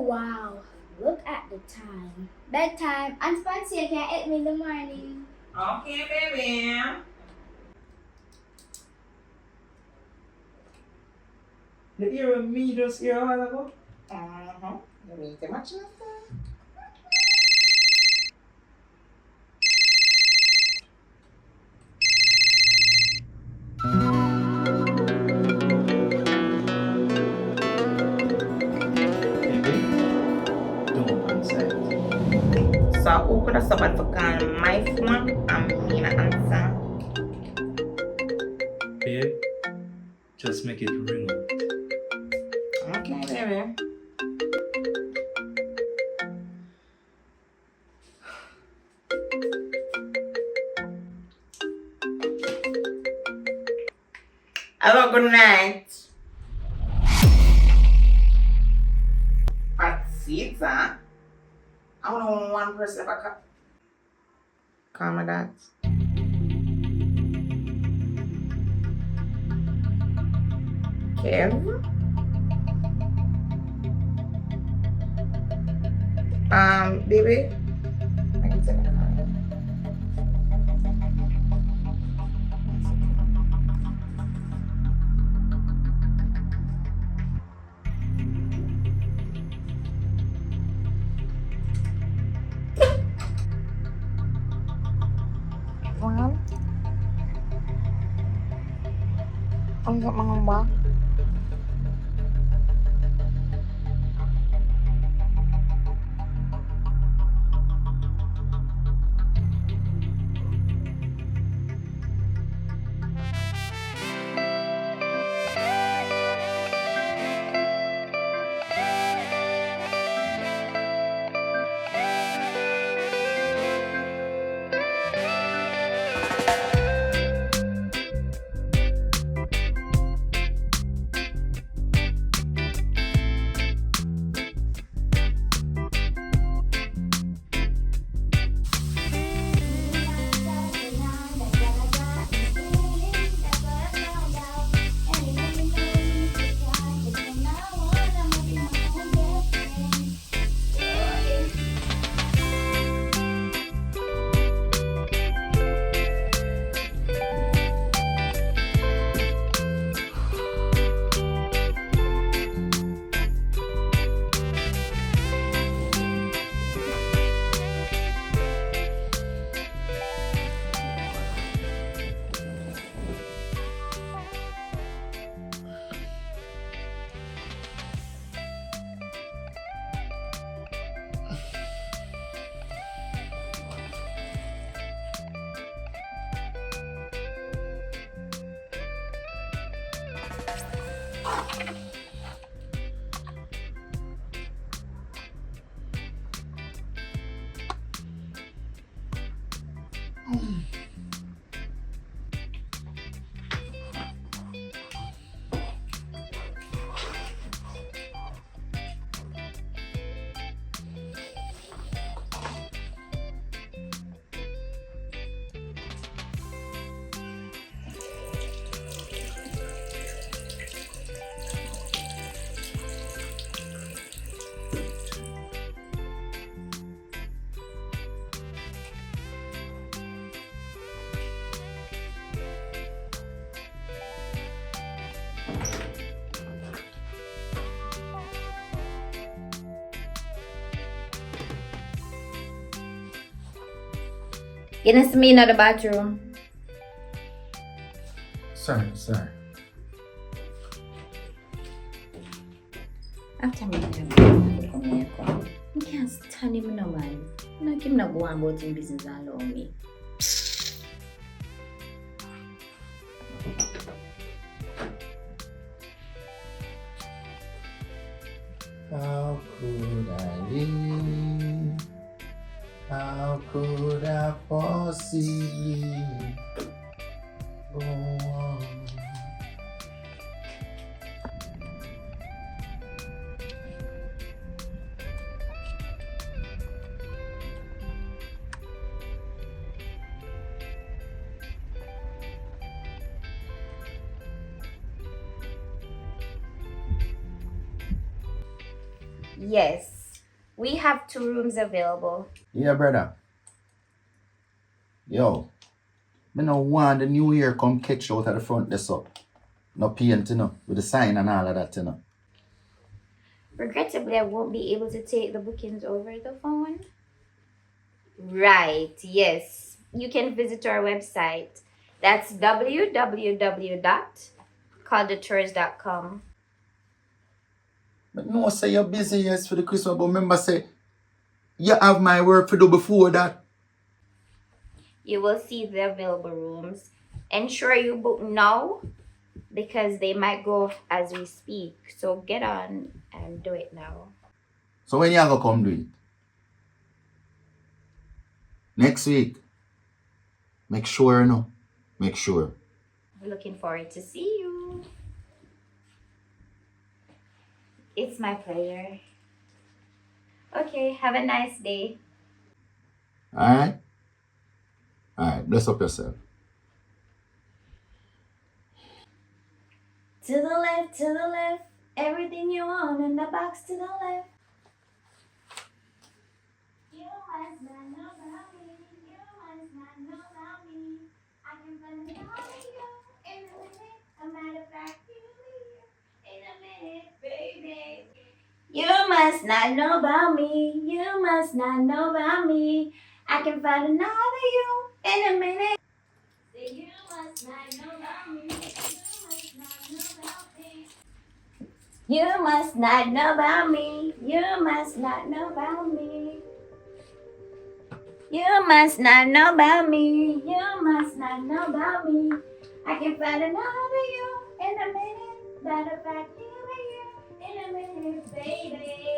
wow. Look at the time. Bedtime. And Fancy, you can help me in the morning. Okay, baby. You hear me just here a while ago? You need to watch yourself. Baby, don't answer it. So who could have someone for calling my phone and me not answer? Babe, just make it ring out. Okay, baby. Hello, good night. At Caesar? I only want one person if I can. Call my dad. Kev? Baby? I can take it. Well, ang mga ba? Getting some in the bathroom. Sorry. After me, come here, come. I can't stand him no man. I'm not giving up one about him business all on me. How could I live? How could I possibly go on? Yes. We have 2 rooms available. Yeah, brother. Yo, me no want the new year come catch you out of the front this up. No paint, you know, with the sign and all of that, you know. Regrettably, I won't be able to take the bookings over the phone. Right, yes. You can visit our website. That's www.caldetours.com. But no say you're busy, yes, for the Christmas, but remember say, you have my work to do before that. You will see the available rooms. Ensure you book now because they might go as we speak. So get on and do it now. So when you gonna come do it? Next week. Make sure, you know. Make sure. Looking forward to see you. It's my pleasure. Okay, have a nice day. Alright? Alright, bless up yourself. To the left, everything you want in the box to the left. You must not know about me, you must not know about me. I can find it all in you in a minute. A matter of fact, you'll be here in a minute, baby. You must not know about me, you must not know about me. I can find another you in a minute. You must not know about me, you must not know about me. You must not know about me. You must not know about me. You must not know about me. I can find another you in a minute. Matter of fact, you in a minute, baby.